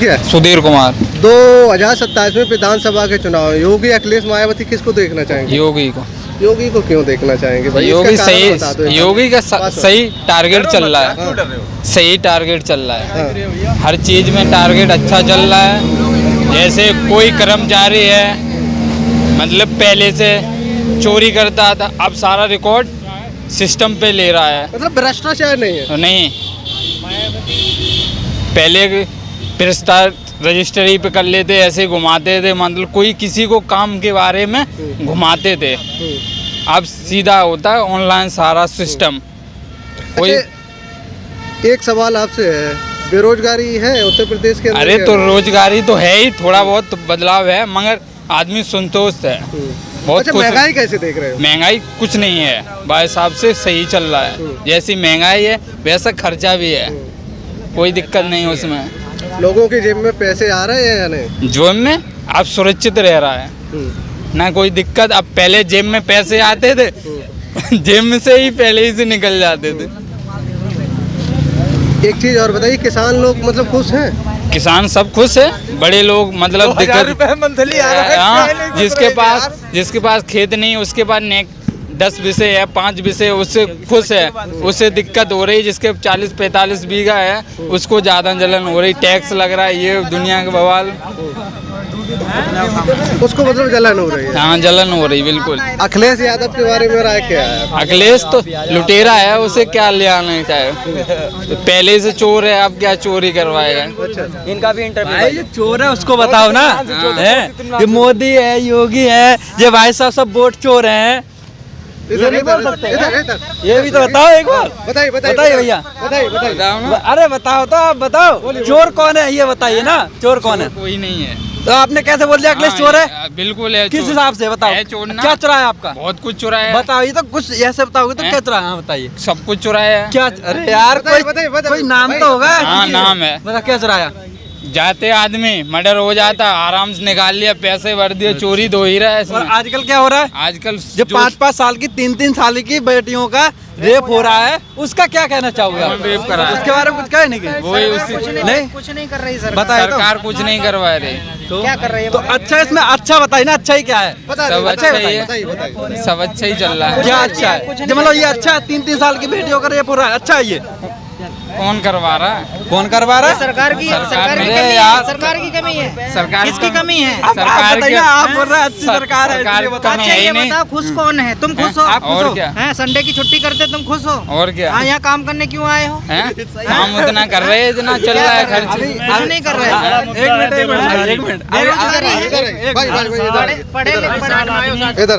क्या है? सुधीर कुमार। 2027 में विधानसभा के चुनाव है। योगी, अखिलेश, मायावती, किसको देखना चाहेंगे? योगी को। योगी को क्यों देखना चाहेंगे भाई? योगी इसका कारण बता दो। सही, योगी का सही टारगेट चल रहा है। सही टारगेट चल रहा है। हर चीज में टारगेट अच्छा चल रहा है। जैसे कोई कर्मचारी है, मतलब पहले से चोरी करता था, अब सारा रिकॉर्ड सिस्टम पे ले रहा है। मतलब भ्रष्टाचार नहीं है? नहीं, पहले भ्रष्टाचार रजिस्ट्री पे कर लेते, ऐसे घुमाते थे, मतलब कोई किसी को काम के बारे में घुमाते थे। अब सीधा होता है ऑनलाइन सारा सिस्टम। कोई एक सवाल आपसे है, बेरोजगारी है उत्तर प्रदेश के अंदर? अरे तो रोजगारी तो है ही, थोड़ा बहुत तो बदलाव है, मगर आदमी संतुष्ट है बहुत। अच्छा, महंगाई कैसे देख रहे हो? महंगाई कुछ नहीं है भाई साहब, से सही चल रहा है। जैसी महंगाई है वैसा खर्चा भी है, कोई दिक्कत नहीं उसमें। लोगों की जेब में पैसे आ रहे हैं या नहीं? जेब में अब सुरक्षित रह रहा है ना, कोई दिक्कत। अब पहले जेब में पैसे आते थे, जेब में से ही पहले ही से निकल जाते थे। एक चीज और बताइए, किसान लोग मतलब खुश हैं? किसान सब खुश है, बड़े लोग मतलब दिक्कत। मंथली आ रहा है। हाँ, जिसके पास खेत नहीं, उसके पास 10 बीसे है, 5 बीसे, उससे खुश है। उससे दिक्कत हो रही, जिसके 40-45 बीघा है उसको ज़्यादा जलन हो रही, टैक्स लग रहा है, ये दुनिया के बवाल। उसको मतलब जलन हो रही है? हाँ, जलन हो रही बिल्कुल। अखिलेश यादव के बारे में राय क्या है? अखिलेश तो लुटेरा है, उसे क्या ले आना चाहिए? पहले से चोर है, अब क्या चोरी करवाएगा? इनका भी इंटरव्यू। ये चोर है उसको बताओ ना, है ये मोदी है, योगी है, ये भाई साहब सब वोट चोर हैं। ये भी बोल सकते हैं? ये भी तो बताओ एक बार। बताइए भैया, बताइए। अरे बताओ तो, आप बताओ चोर कौन है, ये बताइए ना, चोर कौन है? कोई नहीं है। तो आपने कैसे बोल दिया अखिलेश चोर है? बिल्कुल है। किस हिसाब से बताओ? क्या चुराया आपका? बहुत कुछ चुराया। बताओ, ये तो कुछ ऐसे बताओगे तो क्या चुराया? हाँ बताइए। सब कुछ चुराया। क्या? अरे यार कोई नाम तो होगा। हाँ, नाम है। बता क्या चुराया? जाते आदमी मर्डर हो जाता, आराम से निकाल लिया, पैसे भर दिए, चोरी तो हो ही रहा है इसमें। और आजकल क्या हो रहा है? आजकल जो 5-5 साल की 3-3 साल की बेटियों का रेप हो रहा है, उसका क्या कहना चाहोगे? रेप करा है, उसके बारे में कुछ कहे नहीं? वही उसी नहीं, कुछ नहीं कर रही सर। बताए सरकार कुछ नहीं करवा रही। तो क्या कर रही है? तो अच्छा, इसमें अच्छा बताइए ना, अच्छा ही क्या है? सब अच्छा ही है, सब अच्छा ही चल रहा है। क्या अच्छा है? जो मतलब ये अच्छा है, 3-3 साल की बेटियों का रेप हो रहा है, अच्छा है ये? कौन करवा रहा है? कौन करवा रहा है? सरकार की कमी है। सरकार किसकी कमी है? सरकार की। आप बोल रहे हैं अच्छी सरकार है, कमी है ही नहीं। बताओ, खुश कौन है? तुम खुश हो? और क्या? हैं, संडे की छुट्टी करते तुम खुश हो? और क्या? हाँ, यहाँ काम करने क्यों आए हो? काम उतना कर रहे हैं, इतना चल रहा है खर्च। कुछ नहीं कर रहे। एक मिनट। इधर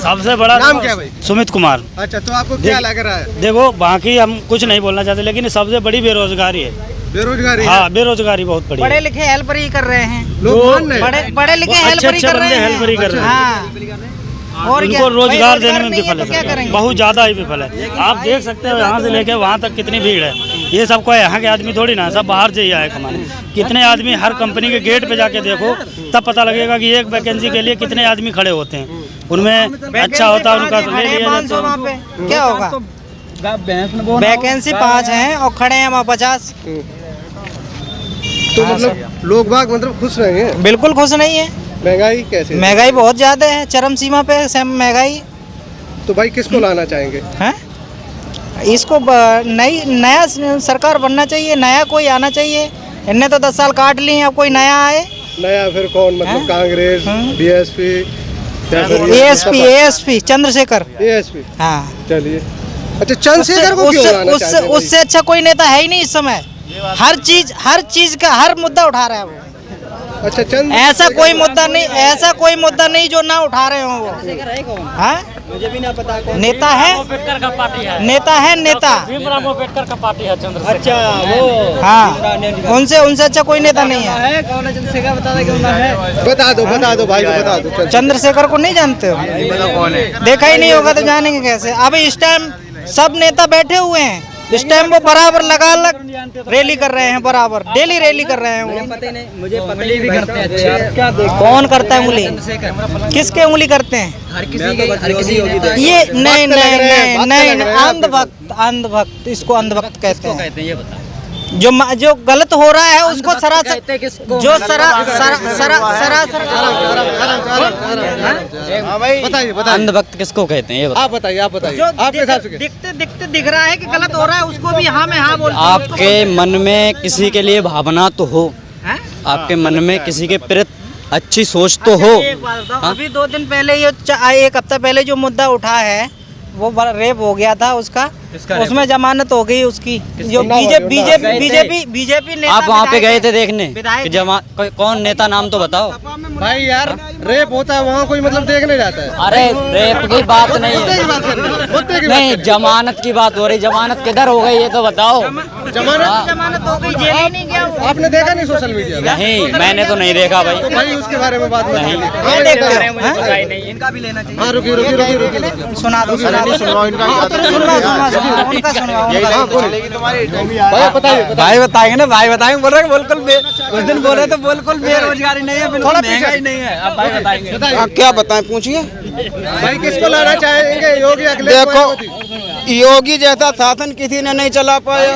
सबसे बड़ा नाम क्या भाई? सुमित कुमार। अच्छा, तो आपको क्या लग रहा है? देखो, बाकी हम कुछ नहीं बोलना चाहते, लेकिन सबसे बड़ी बेरोजगारी है। बेरोजगारी? हाँ, बेरोजगारी बहुत बड़ी है। पढ़े लिखे हेल्पर ही कर रहे हैं लोग मान रहे हैं। पढ़े लिखे हेल्पर ही कर रहे हैं। हेल्पर ही कर रहे हैं। हाँ, और क्या? उनको रोजगार देने में नहीं है विफल तो क्या है, करेंगे? बहुत ज्यादा ही विफल है। आप देख सकते हो यहाँ से लेके वहाँ तक कितनी भीड़ है। ये सब कोई यहाँ के आदमी थोड़ी ना, सब बाहर से ही आए कमाने। कितने आदमी हर कंपनी के गेट पे जाके देखो, तब पता लगेगा कि एक वैकेंसी के लिए कितने आदमी खड़े होते हैं। उनमें अच्छा होता है उनका तो ले लिया जाता है। क्या होगा? वैकेंसी 5 हैं और खड़े हैं वहाँ 50। तो मतलब लोग बाग मतलब खुश नहीं है? बिल्कुल खुश नहीं है। महंगाई कैसे? महंगाई बहुत ज्यादा है, चरम सीमा पे महंगाई। तो भाई किसको लाना चाहेंगे? हैं? इसको नया सरकार बनना चाहिए, नया कोई आना चाहिए। इनने तो 10 साल काट लिए, अब कोई नया आए। नया फिर कौन? मतलब Congress, BSP, ASP Chandrashekhar. ASP? हाँ, चलिए। अच्छा, चंद्रशेखर को क्यों लाना चाहते हैं? उससे अच्छा कोई नेता है ही नहीं इस समय। हर चीज का हर मुद्दा उठा रहा है वो। अच्छा, ऐसा कोई मुद्दा नहीं जो ना उठा रहे हो वो। हाँ, मुझे भी ना पता कौन नेता है, अम्बेडकर का पार्टी है। नेता भीमराव अम्बेडकर का पार्टी है चंद्रशेखर। अच्छा, वो हाँ, उनसे अच्छा कोई नेता नहीं है। कौन है चंद्रशेखर? बता है। बता दो भाई, बता दो। चंद्रशेखर को नहीं जानते हो? कौन है? देखा ही नहीं होगा तो जानेंगे कैसे? अभी इस टाइम सब नेता बैठे हुए हैं, इस टाइम वो बराबर लगा रैली कर रहे हैं, बराबर डेली रैली कर रहे हैं वो। मुझे पता ही भी करते हैं। क्या कौन करता है उंगली? किसके उंगली करते हैं? हर किसी ये नहीं, अंधभक्त, इसको अंधभक्त कहते हैं। ये बता। जो गलत हो रहा है उसको सरासर जो बताइए अंधभक्त किसको कहते हैं ये आप बताइए जो आपके हिसाब से दिखते दिख रहा है कि गलत हो रहा है उसको भी हाँ में हाँ बोलते हैं। आपके मन में किसी के लिए भावना तो हो, हैं? आपके मन में किसी के प्रति अच्छी सोच तो हो। एक बात बताओ, अभी 2 दिन पहले ये 1 हफ्ता पहले जो मुद्दा उठा है वो रेप हो गया था उसका, उसमें जमानत हो गई उसकी। जो बीजेपी नेता आप वहाँ पे गए थे देखने विधायक कि कौन नेता नाम तो बताओ। भाई यार रेप होता है वहाँ कोई मतलब देखने जाता है। अरे रेप की बात नहीं मुद्दे की है, बात कर रहे हैं, मुद्दे की नहीं जमानत की बात हो रही। जमानत किधर हो गई ये तो बताओ। जमानत हो गई, जेल ही नहीं गया वो। आपने देखा नहीं सोशल मीडिया में? नहीं मैंने तो नहीं देखा भाई। तो भाई उसके बारे में बात नहीं इनका भी लेना चाहिए। हाँ रुकिए सुना दो भाई बताएंगे ना, भाई बताएंगे। बोल रहे बिल्कुल उस दिन बोल रहे तो बिल्कुल बेरोजगारी नहीं है, बिल्कुल महंगाई नहीं है। अब भाई बताएंगे। क्या बताएं, पूछिए। भाई किसको लाना चाहेंगे, योगी अखिलेश देखो योगी जैसा शासन किसी ने नहीं चला पाया।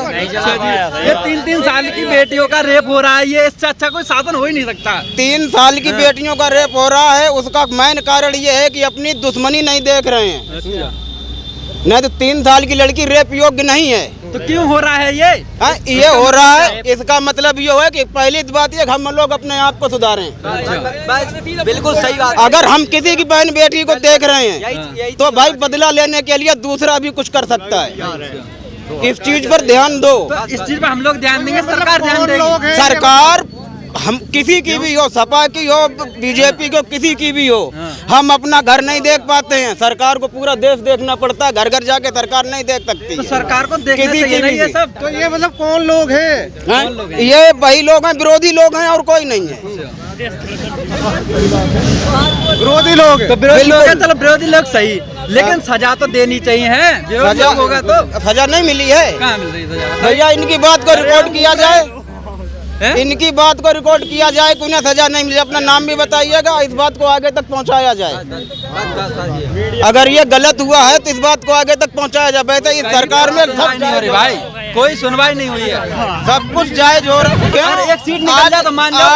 ये 3-3 साल की बेटियों का रेप हो रहा है, ये इससे अच्छा कोई साधन हो ही नहीं सकता। 3 साल की बेटियों का रेप हो रहा है, उसका मेन कारण ये है कि अपनी दुश्मनी नहीं देख रहे हैं। नहीं तो 3 साल की लड़की रेप योग्य नहीं है। तो क्यों हो रहा है ये? ये हो रहा है, इसका मतलब ये है कि पहली बात ये हम लोग अपने आप को सुधारें। बिल्कुल सही बात। अगर हम किसी की बहन बेटी को देख रहे हैं तो भाई बदला लेने के लिए दूसरा भी कुछ कर सकता है। इस चीज पर ध्यान दो। इस चीज पर हम लोग ध्यान देंगे, सरकार ध्यान देगी। सरकार हम किसी की भी हो, सपा की हो, बीजेपी की हो, किसी की भी हो, हम अपना घर नहीं देख पाते हैं। सरकार को पूरा देश देखना पड़ता है, घर घर जाके सरकार नहीं देख सकती। तो सरकार को देखना किसी चाहिए की ना भी ये सब। तो ये मतलब कौन लोग हैं? ये वही लोग हैं, विरोधी लोग हैं और कोई नहीं है। विरोधी लोग हैं। तो विरोधी लोग हैं, चलो विरोधी लोग सही, लेकिन सजा तो देनी चाहिए है। सजा होगा तो सजा नहीं मिली है। कहाँ मिल रही सजा? भैया इनकी बात को रिकॉर्ड किया जाए, इनकी बात को रिकॉर्ड किया जाए, कोई सजा नहीं मिली। अपना नाम भी बताइएगा, इस बात को आगे तक पहुंचाया जाए। अगर ये गलत हुआ है तो इस बात को आगे तक पहुंचाया जाए। वैसे इस सरकार में सब नहीं हो रही भाई, कोई सुनवाई नहीं हुई है। सब कुछ जायज हो रहा है। एक सीट निकल जाए तो मान जाओ।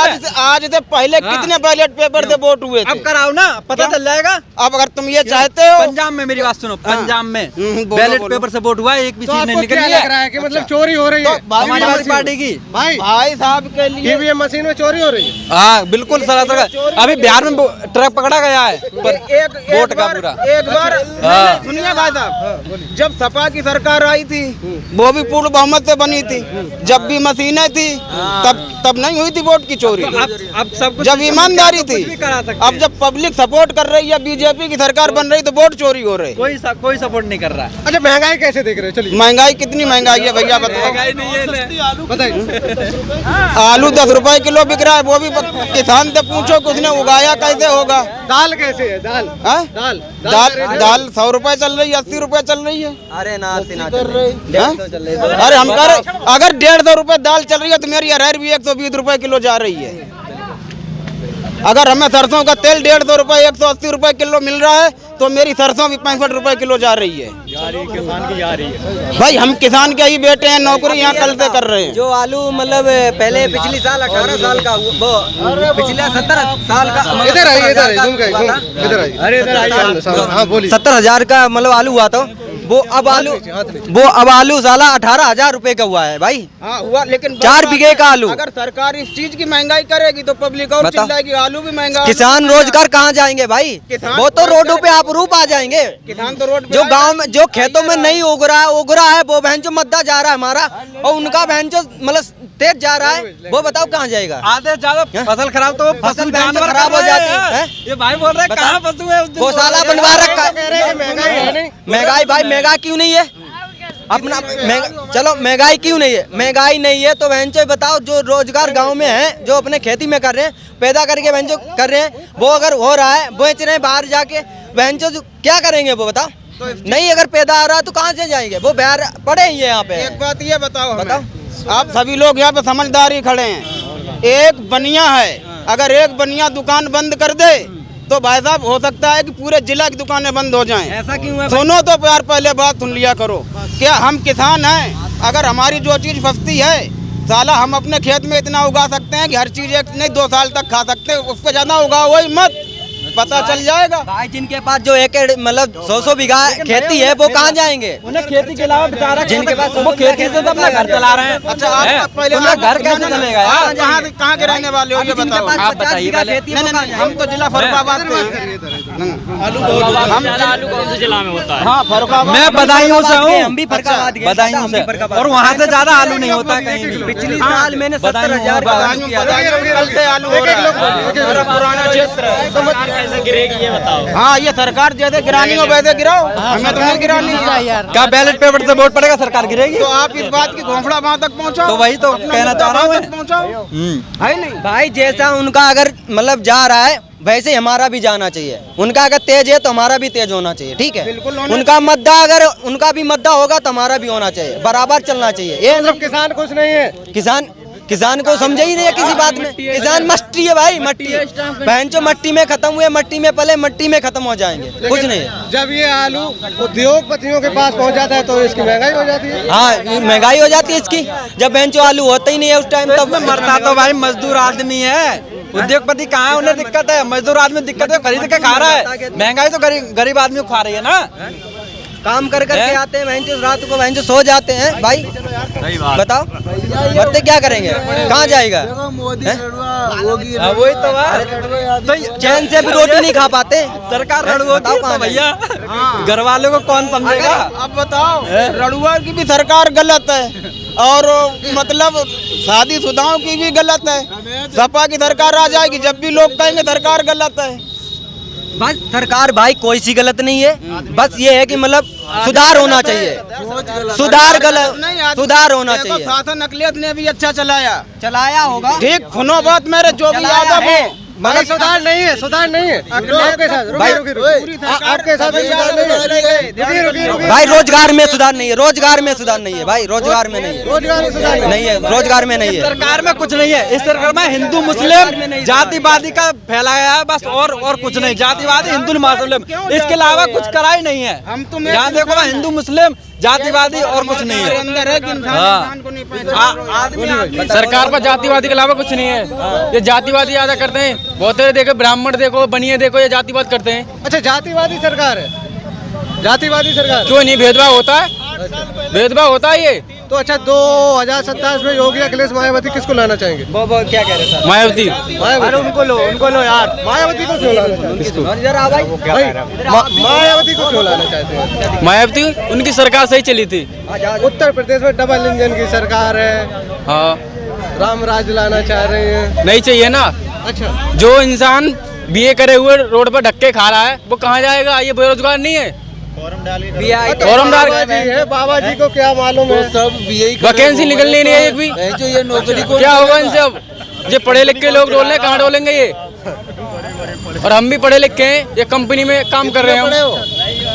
आज से पहले कितने बैलेट पेपर से वोट हुए थे? अब कराओ ना, पता चल जाएगा। अब अगर तुम ये चाहते हो, पंजाब में मेरी बात सुनो, पंजाब में बोलो, बैलेट बोलो। पेपर से वोट हुआ है, एक भी तो सीट नहीं आपको निकली क्या लग रहा है कि मतलब चोरी हो रही है समाजवादी पार्टी की? भाई भाई साहब के लिए ईवीएम मशीन में चोरी हो रही है। हाँ बिल्कुल सरासर। अभी बिहार में ट्रक पकड़ा गया है वोट का पूरा। एक बार सुनिए भाई साहब, जब सपा की सरकार आई थी वो भी पूर्ण बहुमत से बनी थी, जब भी मशीनें थी तब नहीं हुई थी वोट की चोरी। अब सब कुछ जब ईमानदारी थी। करा सकते अब जब पब्लिक सपोर्ट कर रही है, बीजेपी की सरकार बन रही तो वोट चोरी हो रही। कोई सपोर्ट नहीं कर रहा है। अच्छा महंगाई कैसे देख रहे हो? चलिए महंगाई कितनी महंगाई है भैया बताओ। बताइए। आलू 10 रुपए किलो बिक रहा है, वो भी किसान से पूछो कि उसने उगाया कैसे होगा। दाल कैसे है? दाल हाँ? दाल दाल 100 रुपए चल रही है, 80 रुपए चल रही है। अरे ना कर रहे हाँ? अरे हम कर अगर 150 रुपए दाल चल रही है तो मेरी अरहर भी 120 रुपए किलो जा रही है। अगर हमें सरसों का तेल 150 रुपए 180 रुपए किलो मिल रहा है तो मेरी सरसों भी 65 रुपए किलो जा रही है। किसान की जा रही है। भाई हम किसान के ही बेटे हैं, नौकरी यहाँ कल से कर रहे हैं। जो आलू मतलब पहले पिछली साल 18 साल का वो पिछले 17 साल का इधर आइए, इधर आइए, घूम के इधर आइए। अरे इधर आइए। हाँ बोलिए। 70,000 का मतलब आलू हुआ था। वो अब आलू साला 18,000 रुपए का हुआ है भाई। हाँ हुआ, लेकिन 4 बीघे का आलू। अगर सरकार इस चीज की महंगाई करेगी तो पब्लिक और चिल्लाएगी, आलू भी महंगा। किसान रोजगार कहाँ जाएंगे भाई? किसान वो तो रोडों पे आप रूप आ जाएंगे। किसान तो रोड पे जो गांव में जो खेतों में नहीं उग रहा है वो बहन जो मद्दा जा रहा है हमारा, और उनका बहन जो मतलब तेज जा रहा है, वो बताओ कहाँ जाएगा? आधे ज्यादा फसल खराब तो फसल जानवर खराब हो जाती है। ये भाई बोल रहे कहाँ पशु है? गौशाला बनवा रखा है। महंगाई भाई महंगाई क्यों नहीं है? अपना चलो महंगाई क्यों नहीं है? महंगाई नहीं है तो बहन चो बताओ, जो रोजगार गांव में है, जो अपने खेती में कर रहे हैं, पैदा करके बहन जो कर रहे हैं, वो अगर हो रहा है बेच रहे हैं बाहर जाके, बहन चो क्या करेंगे वो बताओ? नहीं अगर पैदा आ रहा है तो कहाँ से जाएंगे? वो बाहर पड़े ही है यहाँ पे। एक बात ये बताओ, आप सभी लोग यहाँ पे समझदार ही खड़े हैं। एक बनिया है, अगर एक बनिया दुकान बंद कर दे तो भाई साहब हो सकता है कि पूरे जिला की दुकानें बंद हो जाएं। ऐसा क्यों है? सुनो तो यार, पहले बात सुन लिया करो। क्या हम किसान हैं? अगर हमारी जो चीज फंसती है साला हम अपने खेत में इतना उगा सकते हैं कि हर चीज एक नहीं 2 साल तक खा सकते हैं, उससे ज्यादा उगाओ वही मत, पता चल जाएगा। भाई जिनके पास जो एकड़ मतलब 100 बीघा खेती है वो कहाँ जाएंगे? उन्हें खेती के अलावा बेचारा जिनके पास वो खेती से तो अपना घर चला रहे हैं। अच्छा आप पहले घर कैसे चलेगा यार? कहाँ के रहने वाले हो ये बताओ? आप बताइए पहले। हम तो जिला फरुखाबाद से आलू कौन से जिला में होता है? हाँ फरुखाबाद। मैं बदायूं से हूँ, हम भी फरुखाबाद गए, बदायूं से, और वहाँ से ज्यादा आलू नहीं होता कहीं भी। पिछले साल मैंने 70,000 का आलू किया था। कल से आलू हो रहा है, मेरा पुराना क्षेत्र है। कैसे गिरेगी ये बताओ। हाँ ये सरकार जैसे गिरानी हो वैसे गिराओ, हमें तो नहीं गिरानी है। क्या बैलेट पेपर से वोट पड़ेगा सरकार गिरेगी? तो आप इस बात की घोंसड़ा वहाँ तक पहुँचाओ। तो वही तो कहना चाह रहा हूँ मैं। पहुँचाओ है नहीं भाई जैसा उनका अगर मतलब जा रहा है वैसे ही हमारा भी जाना चाहिए। उनका अगर तेज है तो हमारा भी तेज होना चाहिए, ठीक है। बिल्कुल उनका मद्दा अगर उनका भी मद्दा होगा तो हमारा भी होना चाहिए, बराबर चलना चाहिए। ये मतलब किसान खुश नहीं है, किसान को समझे ही नहीं है किसी बात में। किसान मट्टी है भाई, मट्टी है। बहन जो मट्टी में खत्म हुए, मट्टी में पले, मट्टी में खत्म हो जाएंगे, कुछ नहीं है। जब ये आलू उद्योगपतियों के पास पहुंच जाता है तो इसकी महंगाई हो जाती है। हाँ महंगाई हो जाती है इसकी। जब बहन जो आलू होता ही नहीं है उस टाइम तब मरता तो भाई मजदूर आदमी है, उद्योगपति कहाँ है? उन्हें दिक्कत है, मजदूर आदमी दिक्कत है, खरीद के खा रहा है। महंगाई तो गरीब आदमी को खा रही है ना। काम कर करके आते हैं, बहन जो रात को बहन जो सो जाते हैं भाई। बताओ मरते क्या करेंगे, कहाँ जाएगा? वही तो है, चैन से भी रोटी नहीं खा पाते। सरकार रड़ुआती है तो भैया घर वालों को कौन समझेगा? अब बताओ रड़ुआ की भी सरकार गलत है और मतलब शादीशुदाओं की भी गलत है। सपा की सरकार आ जाएगी जब भी लोग कहेंगे सरकार गलत है। बस सरकार भाई कोई सी गलत नहीं है, बस ये है कि मतलब सुधार होना चाहिए, सुधार होना चाहिए। शासन अकलियत ने भी अच्छा चलाया होगा। ठीक सुनो बात मेरे जो भी यादव हो मगर सुधार नहीं है, सुधार नहीं है आपके साथ। आपके साथ भाई रोजगार में सुधार नहीं है, रोजगार में सुधार नहीं है भाई, रोजगार में नहीं है, नहीं है, रोजगार में नहीं है। सरकार में कुछ नहीं है, इस सरकार में हिंदू मुस्लिम जातिवादी का फैलाया है बस, और कुछ नहीं। जातिवादी हिंदू मुस्लिम, इसके अलावा कुछ करा ही नहीं है। हम तो यहाँ देखो ना, हिंदू मुस्लिम जातिवादी और कुछ नहीं है। अंदर है कि इंसान को नहीं पहचान। सरकार पर जातिवादी के अलावा कुछ नहीं है। ये जातिवादी ज्यादा करते हैं, बहुत सारे देखो, ब्राह्मण देखो, बनिए देखो, ये जातिवाद करते हैं। अच्छा जातिवादी सरकार है, जातिवादी सरकार क्यों नहीं? भेदभाव होता है, भेदभाव होता है ये तो। अच्छा 2027 में योगी अखिलेश मायावती किसको लाना चाहेंगे? वो क्या कह रहे हैं? मायावती। अरे उनको लो यार। मायावती को क्यों लाना चाहते हैं? मायावती को क्यों लाना चाहते हैं? मायावती उनकी सरकार सही चली थी। उत्तर प्रदेश में डबल इंजन की सरकार है, हाँ राम राज लाना चाह रहे हैं। नहीं चाहिए ना। अच्छा जो इंसान बीए करे हुए रोड पर धक्के खा रहा है वो कहाँ जाएगा? ये बेरोजगार नहीं है। फॉर्म डाल है, बाबा जी को क्या मालूम है? सब वैकेंसी निकलनी नहीं है एक भी। जो ये नौकरी को क्या होगा इनसे? अब ये पढ़े लिख के लोग डोल रहे, कहाँ डोलेंगे ये? और हम भी पढ़े लिखे हैं, ये कंपनी में काम कर रहे हैं।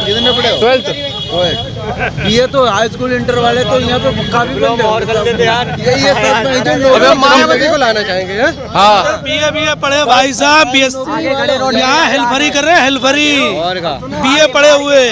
कितने पढ़े हो? 12th। ये तो हाई स्कूल इंटर वाले तो यहाँ पे काफी और करते थे यार। अब हम मायावती को लाना चाहेंगे। हाँ बीए पढ़े भाई साहब, यहाँ हेल्फरी कर रहे हैं, हेल्फरी और बीए पढ़े हुए।